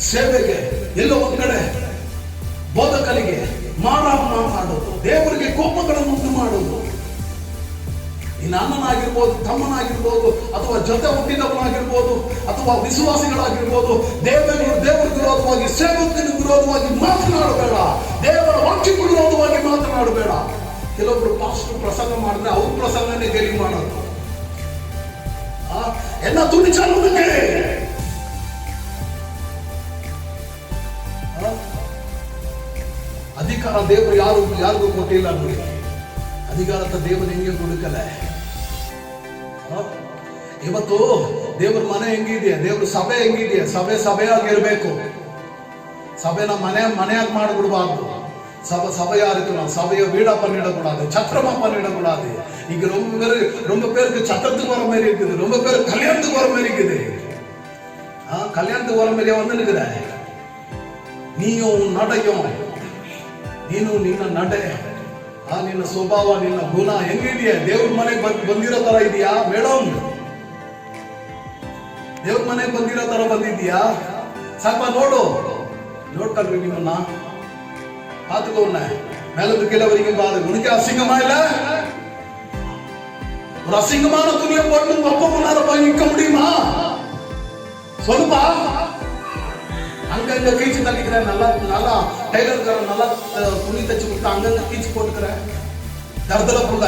ಸೇವೆಗೆ, ಎಲ್ಲ ಒಂದ್ ಕಡೆ ಬೋಧಕರಿಗೆ ಮಾರಾಟ ಮಾಡೋದು, ದೇವರಿಗೆ ಕೋಪಗಳನ್ನು ಉಂಟು ಮಾಡೋದು. ಇನ್ನು ಅಣ್ಣನಾಗಿರ್ಬೋದು, ತಮ್ಮನಾಗಿರ್ಬೋದು, ಅಥವಾ ಜೊತೆ ಹುಟ್ಟಿದವನಾಗಿರ್ಬೋದು, ಅಥವಾ ವಿಶ್ವಾಸಿಗಳಾಗಿರ್ಬೋದು, ದೇವರಿಗೆ ವಿರೋಧವಾಗಿ, ಸೇವಕನಿಗೆ ವಿರೋಧವಾಗಿ ಮಾತನಾಡಬೇಡ. ದೇವರ ವಾಕ್ಯಕ್ಕೆ ವಿರೋಧವಾಗಿ ಮಾತನಾಡಬೇಡ. ಕೆಲವೊಬ್ರು ಪಾಸ್ಟರ್ ಪ್ರಸಂಗ ಮಾಡಿದ್ರೆ ಅವ್ರ ಪ್ರಸಂಗನೇ ಗೇಲಿ ಮಾಡೋದು. ಎಲ್ಲ ತುಣಿಚಾಲೋದಕ್ಕೆ ಅಧಿಕಾರ ದೇವರು ಯಾರಿಗೂ ಕೊಟ್ಟಿಲ್ಲ ನೋಡಿ. ಅಧಿಕಾರತ ದೇವರು ಹೆಂಗೆ ಕೊಡುಕಲ್ಲ. ಇವತ್ತು ದೇವ್ರ ಮನೆ ಹೆಂಗಿದೆಯಾ, ದೇವ್ರ ಸಭೆ ಹೆಂಗಿದೆಯಾ, ಸಭೆಯಾಗಿರ್ಬೇಕು. ಸಭೆನ ಮನೆಯಾಗಿ ಮಾಡಿಬಿಡಬಾರ್ದು. சபையா இருக்கலாம். சபையை வீடா பண்ணிடக்கூடாது, சத்திரமா பண்ணிடக்கூடாது. இங்க ரொம்ப பேருக்கு சத்திரத்துக்கு வர மாதிரி இருக்குது, ரொம்ப பேர் கல்யாணத்துக்கு வர மாதிரி இருக்குது. கல்யாணத்துக்கு வர மாதிரியா வந்து இருக்கிற நீயும் நடையும், ನಿನ್ನ ನಡೆ, ನಿನ್ನ ಸ್ವಭಾವ, ನಿನ್ನ ಗುಣ ಹೆಂಗಿದೆಯಾ? ದೇವ್ರ ಮನೆಗೆ ಬಂದಿರೋ ತರ ಇದೆಯಾ ಮೇಡಮ್? ದೇವ್ರ ಮನೆಗೆ ಬಂದಿರೋ ತರ ಬಂದಿದ್ಯಾ? ಸ್ವಲ್ಪ ನೋಡ್ಕೊಳ್ರಿ ನಿಮ್ಮನ್ನ பார்த்துக்கோண்ண. மேலது கீழே வரைக்கும் பாரு. உனக்கு அசிங்கமா இல்ல? ஒரு அசிங்கமான துணியை போட்டு ஒப்ப முன்னால போய் நிக்க முடியுமா? சொல்லுப்பா. அங்க கீச்சு தள்ளிக்கிறேன். நல்லா டெய்லர்காரன் நல்லா துணி தச்சு கொடுத்தா அங்கங்க கீச்சு போட்டுக்கிறேன். தர்தல புள்ள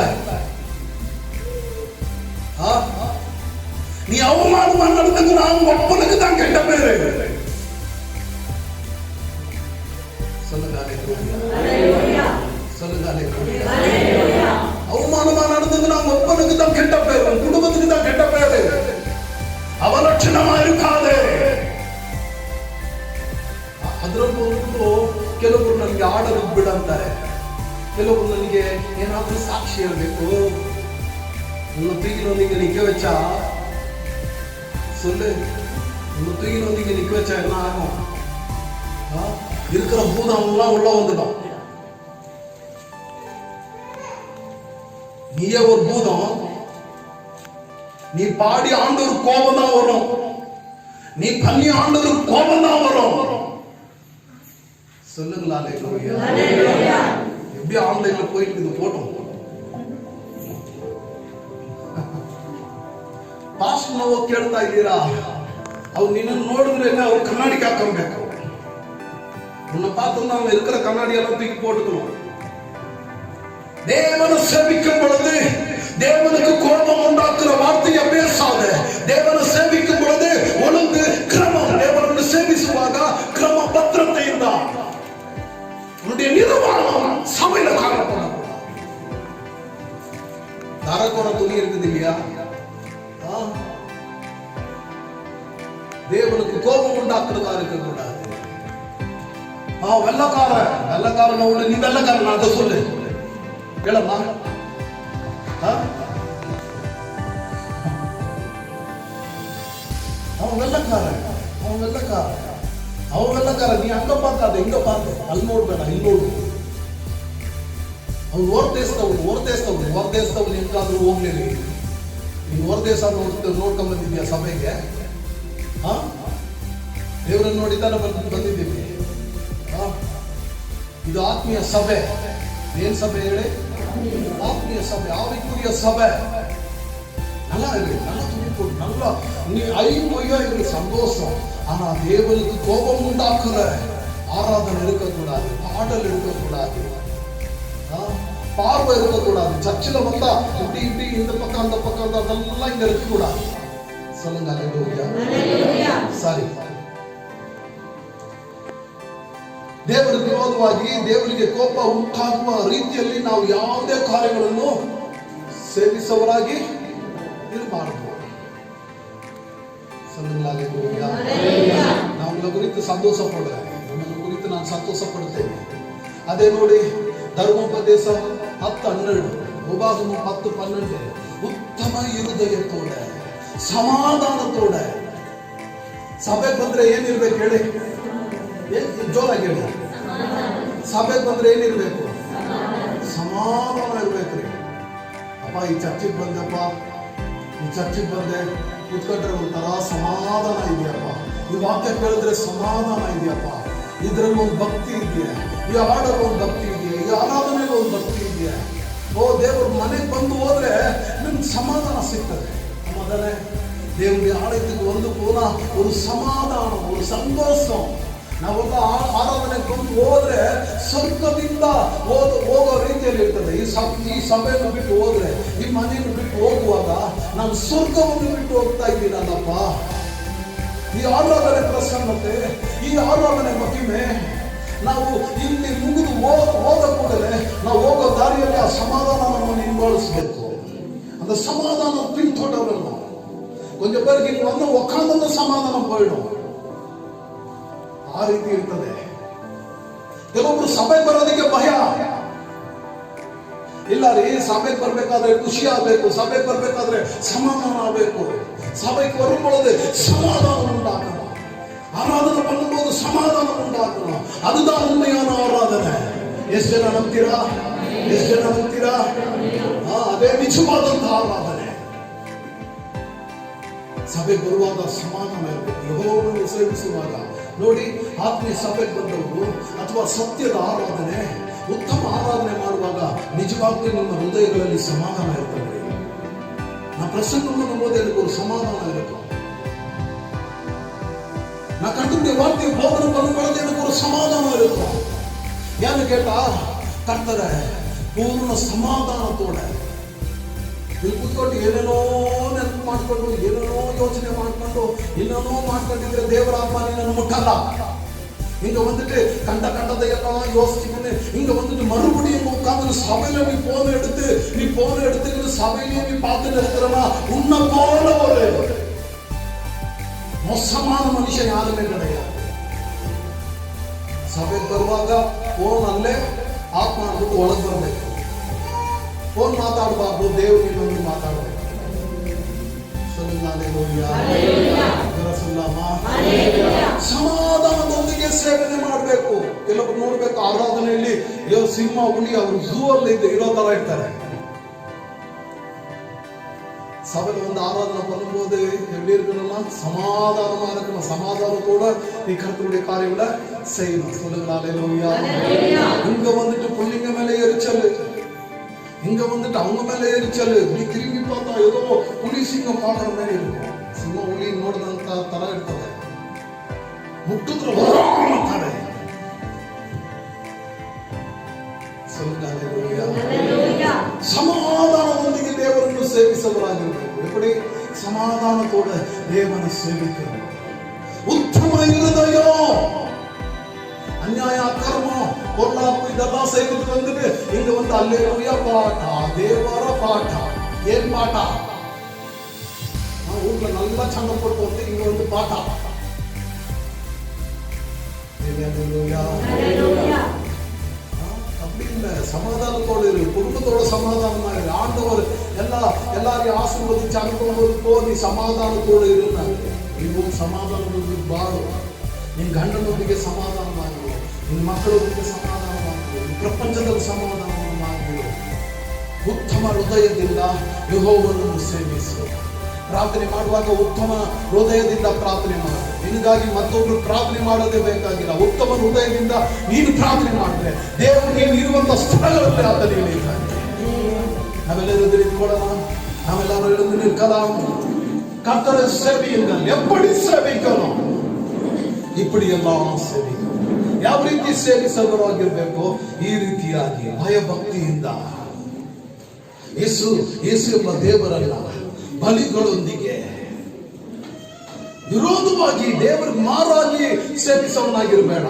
நீ அவமானமா நடந்துக்கிற ஒப்பனுக்கு தான் கெட்ட பேரு. அவமானமா நடந்ததுன்னா ஒப்பனுக்கு தான் கெட்ட பேரு, குடும்பத்துக்கு தான் கெட்ட பேரு. ಅವಲಕ್ಷಣமா இருக்காது. ಅದರಲ್ಲೂ ಕೆಲವರು ನನಗೆ ಆರ್ಡರ್ ಬಿಡಂತಾರೆ, ಕೆಲವರು ನನಗೆ ಏನಾದ್ರೂ ಸಾಕ್ಷಿ ಹೇಳ್ಬೇಕು. உன்னை தூக்கினவங்க நிக்க வச்சா சொல்லு, உன்னை தூக்கினவங்க நிக்க வச்சா என்ன ஆகும்? இருக்கிற பூதம் எல்லாம் உள்ள வந்துடும். நீயே ஒரு பூதம். நீ பாடி ஆண்டவர் கோபம் தான் வரும், நீ பண்ணி ஆண்டவர் கோபம் தான் வரும். சொல்லுங்களா? எப்படி ஆன்லைன்ல போயிட்டு போட்டோம். ಪಾಸ್ಟ್ ನಾವು ಕೇಳ್ತಾ ಇದ್ದೀರಾ? ಅವ್ರು ನಿನ್ನ ನೋಡಿದ್ರೆ ಅವ್ರು ಕನ್ನಡಿಗೆ ಹಾಕೊಬೇಕು. உன்னை பார்த்தோம்னா அவங்க இருக்கிற கண்ணாடி எல்லாம் தூக்கி போட்டுக்கணும். தேவனை சேவிக்கும் பொழுது தேவனுக்கு கோபம் உண்டாக்குற வார்த்தையை பேசாத. தேவனை சேவிக்கும் பொழுது ஒழுங்கு கிரமம். தேவனை சேவிಸುವಾಗ கிரಮ பத்திரத்தைಯಿಂದ உன்னுடைய நிர்வாணம் சபையில காணப்படும். தரக்குற துணி இருக்குது இல்லையா? தேவனுக்கு கோபம் உண்டாக்குறதா இருக்கக்கூடாது. வெள்ளக்காரன் உள்ள நீ வெள்ளக்காரன் அதை சொல்லு கேளம்மா. அவன் வெள்ளக்காரன். நீ அங்க பார்க்காத, இங்க பார்க்க. ಅಲ್ಲಿ ನೋಡ್ಬೇಡ, ಇಲ್ಲಿ ನೋಡು. ಅವ್ನು ಹೊರ ದೇಶದವನು ಎಂತಾದ್ರೂ ಹೋಗ್ಲಿರಿ. ನೀನು ಹೊರ ದೇಶ ನೋಡ್ಕೊಂಡ್ ಬಂದಿದ್ಯಾ ಸಭೆಗೆ? ದೇವರನ್ನು ನೋಡಿದ್ದಾನೆ ಬಂದಿದ್ದೀವಿ. ಇದು ಆತ್ಮೀಯ ಸಭೆ. ಏನ್ ಸಭೆ ಹೇಳಿ? ಆತ್ಮೀಯ ಸಭೆ, ಆವಿಕುರಿಯ ಸಭೆ. நல்லா இருக்கு, நல்லா துணி போட்டு, நல்லா நீ ஐயா இருக்கு சந்தோஷம். ஆனா தேவனுக்கு கோபம் உண்டாக்குற ஆராதனை இருக்கக்கூடாது, பாடல் இருக்கக்கூடாது, பார்வை இருக்கக்கூடாது. சர்ச்சில் வந்தா இப்படி இந்த பக்கம் அந்த பக்கம் அதெல்லாம் இங்க இருக்கக்கூடாது. சொல்லுங்க அல்லேலூயா. சரி, ದೇವರ ವಿರೋಧವಾಗಿ ದೇವರಿಗೆ ಕೋಪ ಉಂಟಾಗುವ ರೀತಿಯಲ್ಲಿ ನಾವು ಯಾವುದೇ ಕಾರ್ಯಗಳನ್ನು ಸೇವಿಸುವವರಾಗಿ ಇರಬಾರದು. ನಾವು ಕುರಿತು ಸಂತೋಷ ಪಡುವೆ, ನಿಮ್ಮನ್ನು ಕುರಿತು ನಾನು ಸಂತೋಷ ಪಡುತ್ತೇನೆ. ಅದೇ ನೋಡಿ ಧರ್ಮೋಪದೇಶ 10:12, ಉಪಾಗಮ 10:12. ಉತ್ತಮ ಹೃದಯತೋಡ ಸಮಾಧಾನತೋಡ ಸಭೆಗೆ ಬಂದ್ರೆ ಏನಿರ್ಬೇಕು ಹೇಳಿ, ಜೋರಾಗಿ ಹೇಳಿ. ಸಭೆಗೆ ಬಂದ್ರೆ ಏನಿರ್ಬೇಕು? ಸಮಾಧಾನ ಇರ್ಬೇಕ್ರಿ. ಅಪ್ಪ ಈ ಚರ್ಚಿಗೆ ಬಂದೆಪ್ಪ, ಈ ಚರ್ಚಿಗೆ ಬಂದೆ, ಕೂತ್ಕೊಂಡ್ರೆ ಒಂಥರ ಸಮಾಧಾನ ಇದೆಯಪ್ಪ, ಈ ವಾಕ್ಯ ಕೇಳಿದ್ರೆ ಸಮಾಧಾನ ಇದೆಯಪ್ಪ, ಇದ್ರಲ್ಲಿ ಒಂದು ಭಕ್ತಿ ಇದೆಯಾ, ಈ ಹಾಡಲ್ಲಿ ಒಂದು ಭಕ್ತಿ ಇದೆಯಾ, ಈ ಆರಾಧನೆಯಲ್ಲಿ ಒಂದು ಭಕ್ತಿ ಇದೆಯಾ. ಓ ದೇವ್ರ ಮನೆಗೆ ಬಂದು ಹೋದ್ರೆ ನಿಮ್ಗೆ ಸಮಾಧಾನ ಸಿಗ್ತದೆ. ಮೊದಲೇ ದೇವರಿಗೆ ಆಳಕ್ಕೆ ಒಂದು ಪುನಃ ಒಂದು ಸಮಾಧಾನ, ಒಂದು ಸಂತೋಷ. ನಾವೆಲ್ಲ ಆರಾಧನೆಗೆ ಬಂದು ಹೋದ್ರೆ ಸ್ವರ್ಗದಿಂದ ಹೋಗೋ ರೀತಿಯಲ್ಲಿ ಇರ್ತದೆ. ಈ ಸಭೆಯನ್ನು ಬಿಟ್ಟು ಹೋದ್ರೆ, ಈ ಮನೆಯನ್ನು ಬಿಟ್ಟು ಹೋಗುವಾಗ ನಾನು ಸ್ವರ್ಗವನ್ನು ಬಿಟ್ಟು ಹೋಗ್ತಾ ಇದ್ದೀನಲ್ಲಪ್ಪ. ಈ ಆರಾಧನೆ ಪ್ರಸನ್ನತೆ, ಈ ಆರಾಧನೆ ಮಹಿಮೆ ನಾವು ಇಲ್ಲಿ ಮುಗಿದು ಹೋದ ಕೂಡಲೇ ನಾವು ಹೋಗೋ ದಾರಿಯಲ್ಲಿ ಆ ಸಮಾಧಾನ ನಮ್ಮನ್ನು ಹಿಂಬಾಲಿಸಬೇಕು. அந்த சமாதானம் பின்தொடரணும். கொஞ்சம் பேருக்கு இங்க வந்து உட்கார்ந்து சமாಧಾನ போயிடும். ಆ ರೀತಿ ಇರ್ತದೆ. ಕೆಲವೊಬ್ರು ಸಭೆಗೆ ಬರೋದಕ್ಕೆ ಭಯ ಇಲ್ಲ ರೀ. ಸಭೆಗೆ ಬರ್ಬೇಕಾದ್ರೆ ಖುಷಿ ಆಗ್ಬೇಕು, ಸಭೆಗೆ ಬರ್ಬೇಕಾದ್ರೆ ಸಮಾಧಾನ ಆಗ್ಬೇಕು. ಸಭೆಗೆ ಬರುമ്പോഴേ ಸಮಾಧಾನ ಉಂಟಾಕணும். ಆರಾಧನೆ பண்ணும்போது ಸಮಾಧಾನ ಉಂಟಾಕணும். அதுதான் உண்மையான ஆராதனை. ಎಷ್ಟು ಜನ ನಂಬ್ತೀರಾ? ಎಷ್ಟು ಜನ ನಂಬ್ತೀರಾ? ಅದೇ ನಿಜವಾದಂತಹ ಆರಾಧನೆ. ಸಭೆಗೆ ಬರುವಾಗ ಸಮಾಧಾನ ಇರಬೇಕು. ಯೆಹೋವನನ್ನು ಸೇವಿಸುವಾಗ ನೋಡಿ, ಆತ್ಮೀಯ ಸಭೆಗೆ ಬಂದವರು ಅಥವಾ ಸತ್ಯದ ಆರಾಧನೆ, ಉತ್ತಮ ಆರಾಧನೆ ಮಾಡುವಾಗ ನಿಜವಾಗ್ಲೂ ನಿಮ್ಮ ಹೃದಯಗಳಲ್ಲಿ ಸಮಾಧಾನ ಇರ್ತದೆ. நான் பிரசங்கம் பண்ணும்போது எனக்கு ஒரு சமாதானம் இருக்கும். நான் கர்த்தருடைய வார்த்தையை போதனை பண்ணும்போது எனக்கு ஒரு சமாதானம் இருக்கும். ஏன்னு கேட்டா ಕರ್ತನ ಪೂರ್ಣ ಸಮಾಧಾನತೋಡ ಇಲ್ಲಿ ಕೂತ್ಕೊಂಡು ಏನೇನೋ ನೆನಪು ಮಾಡ್ಕೊಂಡು, ಏನೇನೋ ಯೋಚನೆ ಮಾಡ್ಕೊಂಡು, ಇನ್ನೇನೋ ಮಾಡ್ಕೊಂಡಿದ್ರೆ ದೇವರ ಆತ್ಮ ನಿನ್ನನ್ನು ಮುಟ್ಟಲ್ಲ. இங்க வந்துட்டு கண்டதை எல்லாம் யோசிச்சுக்கிட்டு இங்க வந்துட்டு மறுபடியும் உட்கார்ந்து சபையில நீ போன எடுத்துக்கிட்டு சபையிலேயே நீ பார்த்துட்டு இருக்கிறனா உன்னை போல ஒரு மோசமான மனுஷன் யாருமே கிடையாது. ಸಭೆಗೆ ಬರುವಾಗ ಫೋನ್ ಅಲ್ಲೇ ಆಫ್ ಮಾಡ್ಬಿಟ್ಟು ಒಳಗೆ ಬರಬೇಕು. ಫೋನ್ ಮಾತಾಡಬಾರ್ದು, ದೇವರು ಇನ್ನೊಂದು ಮಾತಾಡಬೇಕು. ಸಮಾಧಾನದೊಂದಿಗೆ ಸೇವನೆ ಮಾಡಬೇಕು. ಕೆಲವರು ನೋಡ್ಬೇಕು ಆರಾಧನೆಯಲ್ಲಿ ಸಿಂಹ ಹುಲಿ ಅವರು ಝೂ ಅಲ್ಲಿ ಇರೋ ತರ ಇರ್ತಾರೆ. சபையில் வந்து ஆராதனை பண்ணும்போது எப்படி இருக்கணும்னா சமாதானமா இருக்கணும். சமாதானத்தோட நீ கர்த்தருடைய காரியங்களை செய்யணும். சொல்லுங்க அல்லேலூயா. இங்க வந்துட்டு புள்ளிங்க மேல எரிச்சல், இங்க வந்துட்டு அவங்க மேல எரிச்சல். நீ திரும்பி பார்த்தா ஏதோ புலி சிங்கம் பாக்குற மாதிரி இருக்கும். சிங்கம் ಹುಲಿ ನೋಡಿದಂತ ತರ ಇರ್ತದೆ. ಮುಟ್ಟಿದ್ರೆ ಹೊರಡ್ತಾರೆ. சொல்லுங்க அல்லேலூயா. சமாதானದೊಂದಿಗೆ ದೇವರನ್ನು ಸೇವಿಸುವವರಾಗಿರಬೇಕು. எப்படி ಸಮಾಧಾನತೋಡ ದೇವನ ಸೇವಿಕರು. ಉತ್ತಮ ಹೃದಯ, ಅನ್ಯಾಯ ಅಕ್ರಮ ಕೊಲ್ಲಾಪು ಇದೆಲ್ಲ ಸೇವಿತು ಬಂದಿದೆ. ಇಂಗ ಒಂದು அல்லேலூயா ಪಾಠ, ದೇವರ ಪಾಠ. ಏನ್ ಪಾಠ? ನಾವು ಊರ್ல நல்லா சண்டை போட்டு வந்து இங்க வந்து பாட்டா. அல்லேலூயா. அப்படி இல்ல, சமாதானத்தோடு இரு, குடும்பத்தோட சமாதானமா இரு. ஆண்டவர் எல்லாரையும் ஆசீர்வதிச்சு அனுப்பும்போது போதி ಸಮಾಧಾನத்தோடு இருந்தாங்க. ನೀವು ಸಮಾಧಾನದೊಂದಿಗೆ ಬಾಳು. ನಿನ್ನ ಗಂಡನೊಂದಿಗೆ ಸಮಾಧಾನವಾಗಿರು, ನಿನ್ನ ಮಕ್ಕಳೊಂದಿಗೆ ಸಮಾಧಾನವಾಗಿರು, ಈ ಪ್ರಪಂಚದಲ್ಲಿ ಸಮಾಧಾನವಾಗಿರು. ಉತ್ತಮ ಹೃದಯದಿಂದ ಯೆಹೋವನನ್ನು ಸೇವಿಸು. ಪ್ರಾರ್ಥನೆ ಮಾಡುವಾಗ ಉತ್ತಮ ಹೃದಯದಿಂದ ಪ್ರಾರ್ಥನೆ ಮಾಡು. ನಿನಗಾಗಿ ಮತ್ತೊಬ್ರು ಪ್ರಾರ್ಥನೆ ಮಾಡೋದೇ ಬೇಕಾಗಿಲ್ಲ. ಉತ್ತಮ ಹೃದಯದಿಂದ ನೀನು ಪ್ರಾರ್ಥನೆ ಮಾಡಿದ್ರೆ ದೇವರು ನೀನು ಇರುವಂತ ಸ್ಥಳಗಳಲ್ಲಿ ಆತ ನೀಡಿದ್ದಾನೆ. ನಾವೆಲ್ಲರೂ ನಿಂತ್ಕೊಳ್ಳೋಣ. ನಾವೆಲ್ಲರೂ எழுந்து நிற்கலாம். கர்த்தரை சேவியுங்கள். எப்படி சேவிக்கணும்? இப்படி எல்லாம் ಸೇವಿಸಬೇಕು. ಯಾವ ರೀತಿ ಸೇವಿಸಬೇಕಾಗಿರಬೇಕು? ಈ ರೀತಿಯಾಗಿ ಭಯಭಕ್ತಿಯಿಂದ. ಯೇಸು ಎಂಬ ದೇವರಲ್ಲ, ಬಲಿಗಳೊಂದಿಗೆ ವಿರೋಧವಾಗಿ ದೇವರಿಗೆ ಮಾರಾಗಿ ಸೇವಿಸವನಾಗಿರಬೇಡ.